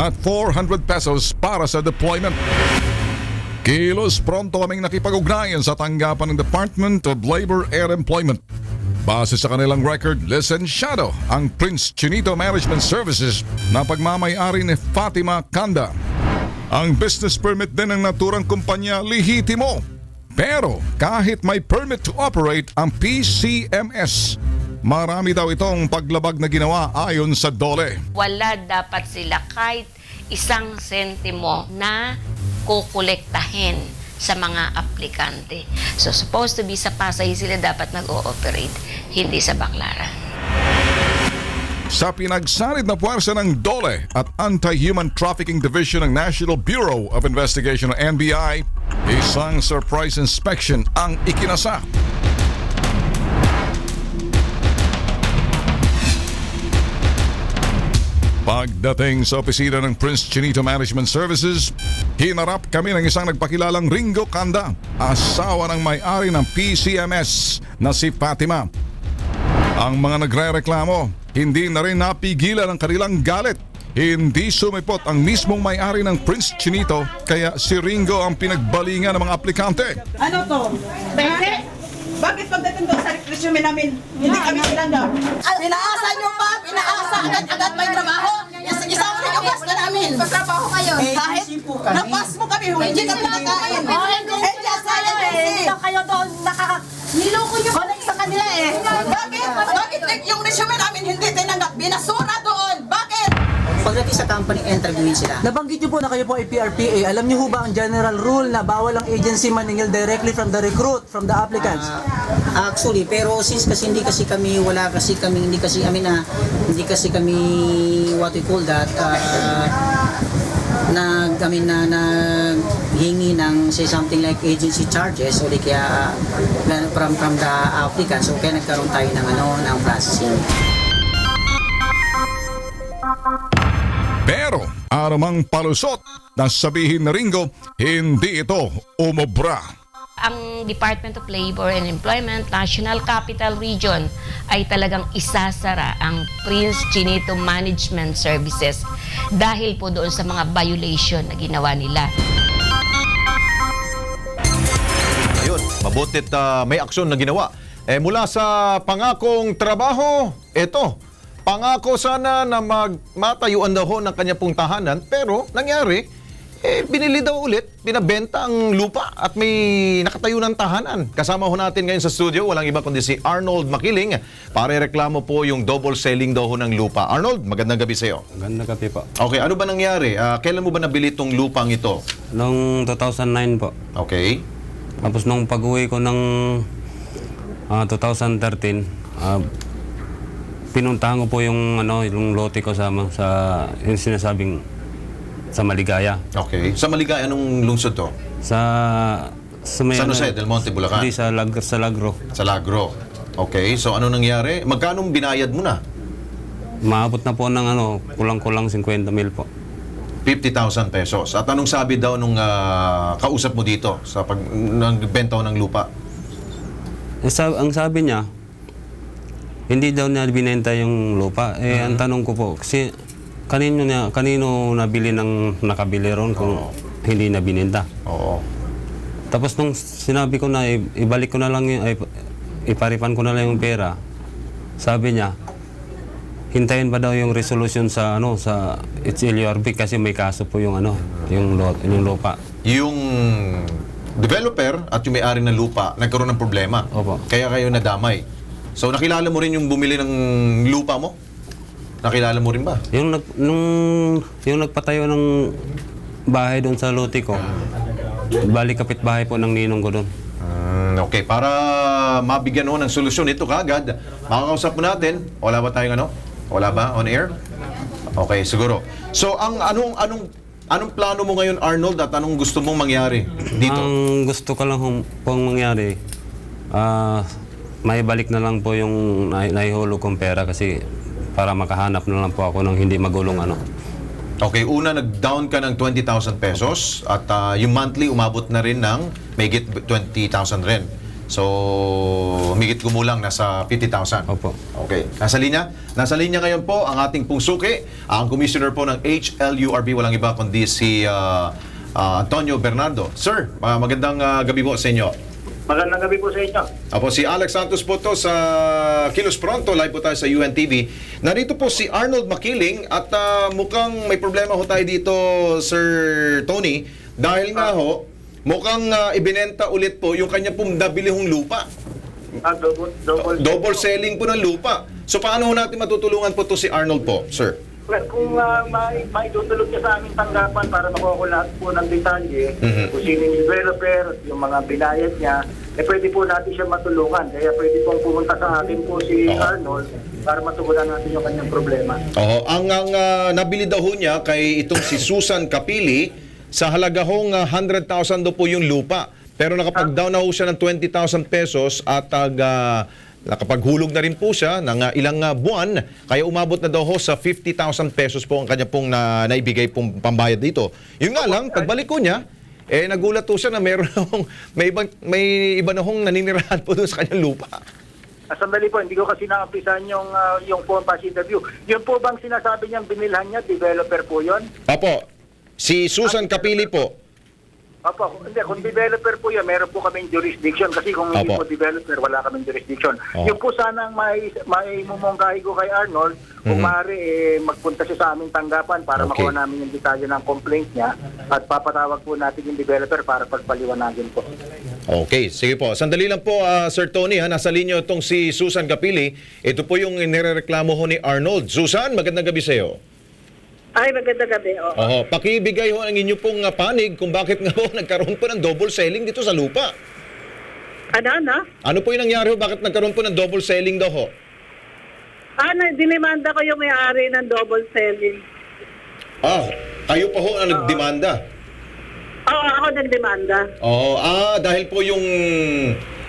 at 400 pesos para sa deployment. Kilos pronto kaming nakipag-ugnayan sa tanggapan ng Department of Labor and Employment. Base sa kanilang record, lisensyado ang Prince Chinito Management Services na pagmamay-ari ni Fatima Kanda. Ang business permit din ng naturang kumpanya lehitimo. Pero kahit may permit to operate ang PCMS, marami daw itong paglabag na ginawa ayon sa DOLE. Wala dapat sila kahit isang sentimo na kukolektahin sa mga aplikante. So supposed to be sa Pasay sila dapat nag-ooperate, hindi sa Baclaran. Sa pinagsanid na puwersa ng DOLE at Anti-Human Trafficking Division ng National Bureau of Investigation o NBI, isang surprise inspection ang ikinasa. Pagdating sa opisina ng Prince Chinito Management Services, hinarap kami ng isang nagpakilalang Ringo Kanda, asawa ng may-ari ng PCMS na si Fatima. Ang mga nagre-reklamo, hindi na rin napigilan ang kanilang galit. Hindi sumipot ang mismong may-ari ng Prince Chinito, kaya si Ringo ang pinagbalingan ng mga aplikante. Ano to? Pwede? Bakit pagdating doon sa resume namin, hindi kami tinanggap? Pinaasa nyo pa, pinaasa agad-agad may trabaho. Isang rin yung gasto namin. Pagtrabaho kayo. Kahit napas mo kami, hindi kami nakakain. Hindi lang kayo doon niloko nyo connect sa kanila eh. Bakit yung resume namin hindi tinanggap? Binasura doon. Bakit? Pagdating sa company, interviewin sila. Nabanggit niyo po na kayo po ay PRPA. Alam niyo ho ba ang general rule na bawal ang agency maningil directly from the recruit, from the applicants? Actually, pero since kasi hindi kasi kami what we call that, naghingi ng say something like agency charges o di kaya from the applicant. So kaya nagkaroon tayo ng processing. Pero anumang palusot na sabihin na Ringo, hindi ito umobra. Ang Department of Labor and Employment National Capital Region ay talagang isasara ang Prince Chinito Management Services dahil po doon sa mga violation na ginawa nila. Ayun, mabutit may aksyon na ginawa. Mula sa pangakong trabaho, ito, pangako sana na matayuan daw ho ng kanya pong tahanan, pero nangyari, binili daw ulit, binabenta ang lupa at may nakatayo ng tahanan. Kasama ho natin ngayon sa studio, walang iba kundi si Arnold Makiling para reklamo po yung double selling daw ho ng lupa. Arnold, magandang gabi sa iyo. Magandang gabi po. Okay, ano ba nangyari? Kailan mo ba nabili itong lupang ito? Noong 2009 po. Okay. Tapos nung pag-uwi ko ng 2013, pinuntahan ko po yung lote ko sa yung sinasabing sa Maligaya. Okay. Sa Maligaya, anong lungsod to? San Jose del Monte, Bulacan? Hindi, sa Lagro. Sa Lagro. Okay. So, ano nangyari? Magkano binayad mo na? maabot na po ng kulang-kulang 50 mil po. 50,000 pesos. At anong sabi daw nung kausap mo dito sa nagbenta ng lupa? Ang sabi niya, hindi daw niya binenta yung lupa. Ang tanong ko po, kasi kanino nabili ng nakabili ron kung hindi na binenta? Oo. Tapos nung sinabi ko na ibalik ko na lang iparipan ko na lang yung pera, sabi niya, hintayin ba daw yung resolution sa sa HLURB kasi may kaso po yung yung lupa. Yung developer at yung may-ari ng lupa nagkaroon ng problema. Opo. Kaya kayo nadamay. So nakilala mo rin yung bumili ng lupa mo? Nakilala mo rin ba? Yung nagpatayo ng bahay doon sa lote ko, balik kapitbahay po ng ninong ko doon. Okay, para mabigyan mo ng solusyon ito kagad, makakausap mo natin. Wala ba tayong Wala ba on air? Okay, siguro. So anong plano mo ngayon, Arnold, at anong gusto mong mangyari dito? Ang gusto ko lang pong mangyari, maibalik na lang po yung naihulog kong pera kasi para makahanap na lang po ako ng hindi magulong Okay, una nag-down ka ng 20,000 pesos at yung monthly umabot na rin ng mahigit 20,000 rin. So, humigit kumulang nasa 50,000. Opo. Okay. Nasa linya? Nasa linya ngayon po ang ating pong suki, ang commissioner po ng HLURB, walang iba kundi si Antonio Bernardo. Sir, magandang gabi po sa inyo. Magandang gabi po sa inyo. Apo, si Alex Santos po to sa Kilos Pronto, live po tayo sa UNTV. Narito po si Arnold Makiling at mukhang may problema ho tayo dito, Sir Tony, dahil nga ho, mukhang ibinenta ulit po yung kanya pong nabili hong lupa. Double selling po ng lupa. So paano ho natin matutulungan po to si Arnold po, sir? Well, kung maitutulog niya sa aming tanggapan para makuha ko lahat po ng detalye, kung sino yung developer, yung mga binayad niya, pwede po natin siya matulungan. Kaya pwede pong pumunta sa akin po si Arnold para matugunan natin yung kanyang problema. Ang nabili daw ho niya kay itong si Susan Kapili, sa halaga hong 100,000 daw po yung lupa. Pero nakapag-down na ho siya ng 20,000 pesos at nakapaghulog na rin po siya ng ilang buwan. Kaya umabot na daw ho sa 50,000 pesos po ang kanya pong naibigay pong pambayad dito. Yun nga lang, pagbalik ko niya, nagulat po siya na may iba na hong naninirahan po doon sa kanyang lupa. Sandali po, hindi ko kasi naampisan yung phone pass interview. Yun po bang sinasabi niyang binilhan niya, developer po yun? Apo, si Susan Kapili po. Opo, hindi, kung developer po yan, meron po kaming jurisdiction kasi kung hindi po developer, wala kaming jurisdiction. Yung po sanang may mumungkahi ko kay Arnold, kung maaari, magpunta siya sa aming tanggapan para makuha namin yung detalye ng complaint niya at papatawag po natin yung developer para pagpaliwanagin po. Okay, sige po. Sandali lang po, Sir Tony, nasa linya itong si Susan Kapili. Ito po yung nirereklamo ho ni Arnold. Susan, magandang gabi sa iyo. Ay, magandang gabi. Pakibigay ho ang inyo pong panig kung bakit nga po nagkaroon po ng double selling dito sa lupa. Ano? Ano po yung nangyari ho? Bakit nagkaroon po ng double selling daw ho? Dinimanda ko yung may-ari ng double selling. Kayo pa ho ang nagdemanda? Oo, ako nagdemanda. Dahil po yung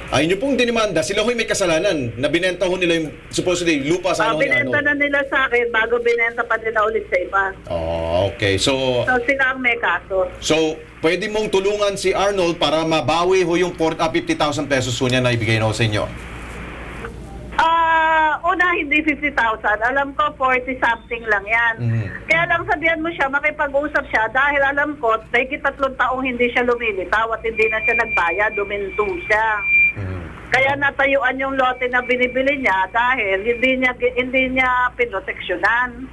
inyo pong dinimanda, sila ho'y may kasalanan na binenta ho nila yung supposedly lupa sa binenta na nila sa akin bago binenta pa nila ulit sa iba. Okay. So sila ang may kaso. So, pwede mong tulungan si Arnold para mabawi ho yung 50,000 pesos ho niya na ibigay na ho sa inyo? Una, hindi 50,000. Alam ko, 40-something lang yan. Kaya lang sabihan mo siya, makipag-usap siya dahil alam ko, higit 3 taong hindi siya lumilitaw at hindi na siya nagbayad, duminto siya. Kaya natayuan yung lote na binibili niya dahil hindi niya pinoteksyonan.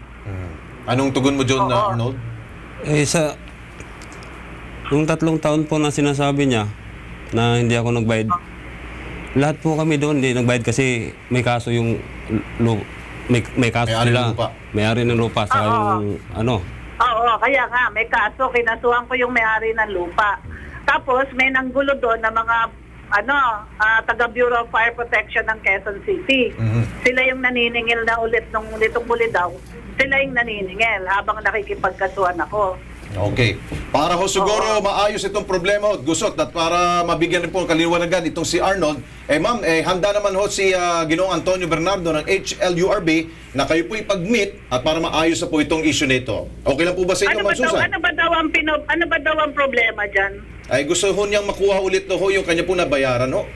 Anong tugon mo dyan, Arnold? Yung 3 taon po na sinasabi niya na hindi ako nagbayad, lahat po kami doon hindi nagbayad kasi may kaso yung may kaso sila. May-ari ng lupa sa yung Oo, kaya nga may kaso, kinasuhan ko yung may-ari ng lupa. Tapos may nanggulo doon na mga taga Bureau of Fire Protection ng Quezon City. Sila yung naniningil na ulit nitong muli daw. Sila yung naniningil habang nakikipagkasuhan ako. Okay. Para ho siguro maayos itong problema at gusot at para mabigyan rin po ng kaliwanagan itong si Arnold, ma'am, handa naman ho si Ginoong Antonio Bernardo ng HLURB na kayo po ipag-meet at para maayos na po itong issue nito. Okay lang po ba sa inyo, Ma'am Susan? Ano ba daw ang problema dyan? Ay gusto ho niyang makuha ulit ho yung kanya po nabayaran ho.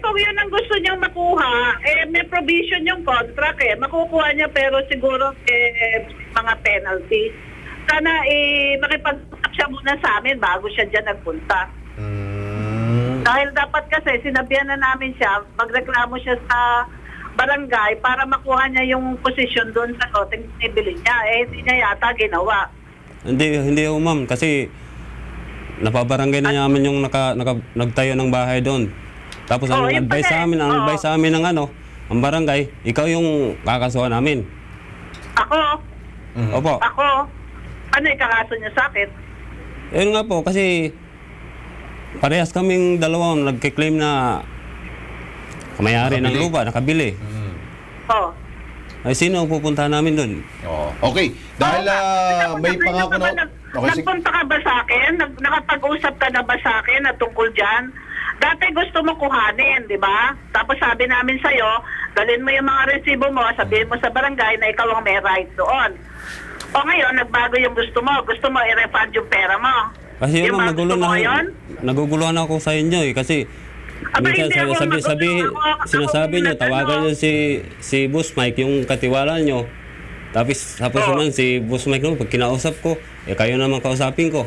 Kung yun ang gusto niyang makuha, may provision yung contract makukuha niya pero siguro mga penalty. Sana makipag-usap siya muna sa amin bago siya dyan nagpunta. Dahil dapat kasi sinabihan na namin siya, magreklamo siya sa barangay para makuha niya yung posisyon doon sa loteng binibili niya. Hindi niya yata ginawa. Hindi ho, ma'am, kasi napabarangay na namin yung nagtayo ng bahay doon. Tapos ang advice sa amin ng ang barangay, ikaw yung kakasuhan namin. Ako? Opo. Ako? Ano ikakaso niya sa akin? Yun nga po, kasi parehas kaming dalawang nagkiklaim na kamayari ng lupa, nakabili. Ay, sino ang pupunta namin doon? Okay. Dahil may pangako na... Nagpunta ka ba sa akin? Nakapag-usap ka na ba sa akin na tungkol dyan? Dati gusto mo kuhanin, di ba? Tapos sabi namin sa'yo, dalhin mo yung mga resibo mo, sabihin mo sa barangay na ikaw ang may right doon. O ngayon, nagbago yung gusto mo. Gusto mo i-refund yung pera mo. Kasi yun, naguguluhan ako sa inyo kasi minsan sinasabi nyo, tawagan nyo si Boss Mike, yung katiwala nyo. Tapos naman si Boss Mike naman, pag kinausap ko, kayo naman kausapin ko.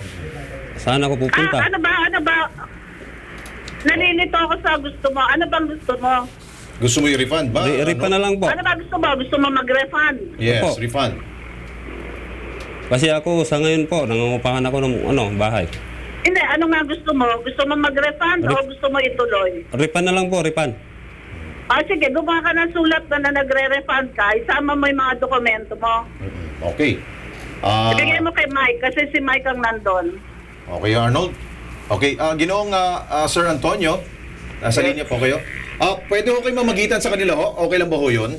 Saan ako pupunta? Ano ba? Nalilito ako sa gusto mo. Ano bang gusto mo? Gusto mo i-refund ba? I-refund na lang po. Ano ba gusto mo? Gusto mo mag-refund? Yes, Opo. refund. Kasi ako sa ngayon po, nangungupahan ako ng bahay. Hindi, ano nga gusto mo? Gusto mo mag-refund o gusto mo ituloy? Refund na lang po, refund. Sige, gumawa ka ng sulat na nagre-refund ka. Isama mo yung mga dokumento mo. Okay. Ibigay mo kay Mike kasi si Mike ang nandun. Okay, Arnold. Okay, Ginoong Sir Antonio, nasa linya po kayo. Pwede ho kayo mamagitan sa kanila ho? Okay lang ba ho yun?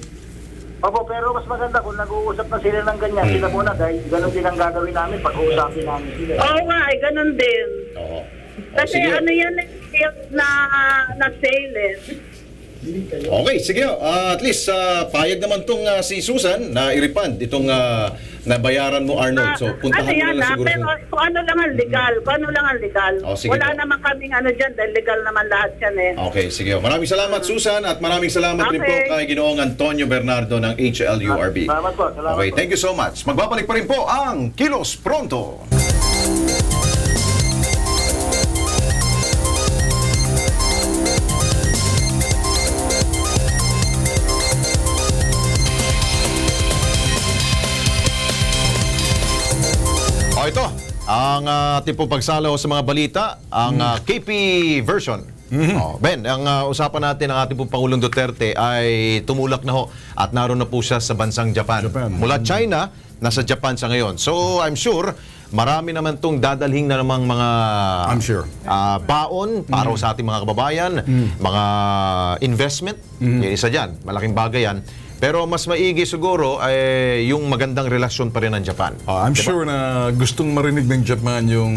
Opo, pero mas maganda kung nag-uusap na sila ng ganyan. Sila muna dahil ganun din ang gagawin namin pag-uusapin namin sila. Oo nga, ganun din. Kasi sige. ano yan na sale Okay, sige. At least payag naman tong si Susan na i-refund itong nabayaran mo, Arnold. So puntahan mo na lang siguro. Pero kung ano lang ang legal, sige wala po. naman kaming ano dyan dahil legal naman lahat yan Okay, sige. Maraming salamat, Susan, at maraming salamat rin po kay Ginoong Antonio Bernardo ng HLURB. Salamat po. Okay, thank you so much. Magbabalik pa rin po ang Kilos Pronto. Ito, ang ating pong pagsalaw sa mga balita, ang KP version. Ben, ang usapan natin ng ating pong Pangulong Duterte ay tumulak na ho at naroon na po siya sa bansang Japan. Mula China, nasa Japan sa ngayon. So, I'm sure, marami naman itong dadalhin na namang mga baon para sa ating mga kababayan, mga investment. Yung isa dyan, malaking bagay yan. Pero mas maigi siguro ay yung magandang relasyon pa rin ng Japan. I'm sure na gustong marinig ng Japan yung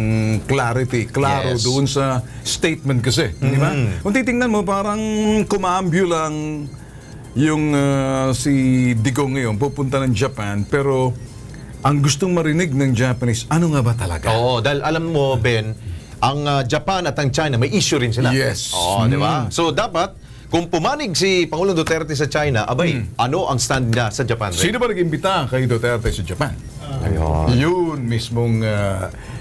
clarity, klaro doon sa statement kasi. Di ba? Kung titingnan mo, parang kumaambyo lang yung si Digong ngayon, pupunta ng Japan, pero ang gustong marinig ng Japanese, ano nga ba talaga? Oo, dahil alam mo, Ben, ang Japan at ang China, may issue rin sila. Yes. Oo, di ba? So dapat, kung pumanig si Pangulong Duterte sa China, abay, ano ang stand niya sa Japan? Sino ba nag-imbita kay Duterte sa Japan? Yun mismong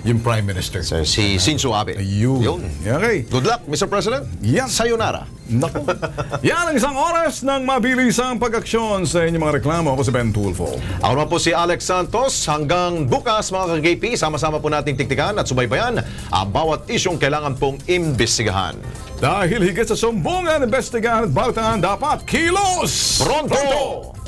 yung Prime Minister. Si Shinzo Abe. Yun. Okay. Good luck, Mr. President. Yan. Sayonara. Naku. Yan ang isang oras ng mabilisang pag-aksyon sa inyong mga reklamo. Ako si Ben Tulfo. Ako naman po si Alex Santos. Hanggang bukas, mga ka-KP, sama-sama po nating tiktikan at subaybayan ang bawat isyong kailangan pong imbestigahan. Dahil higit sa sumbungan, investigahan at balitaan, dapat kilos! Pronto!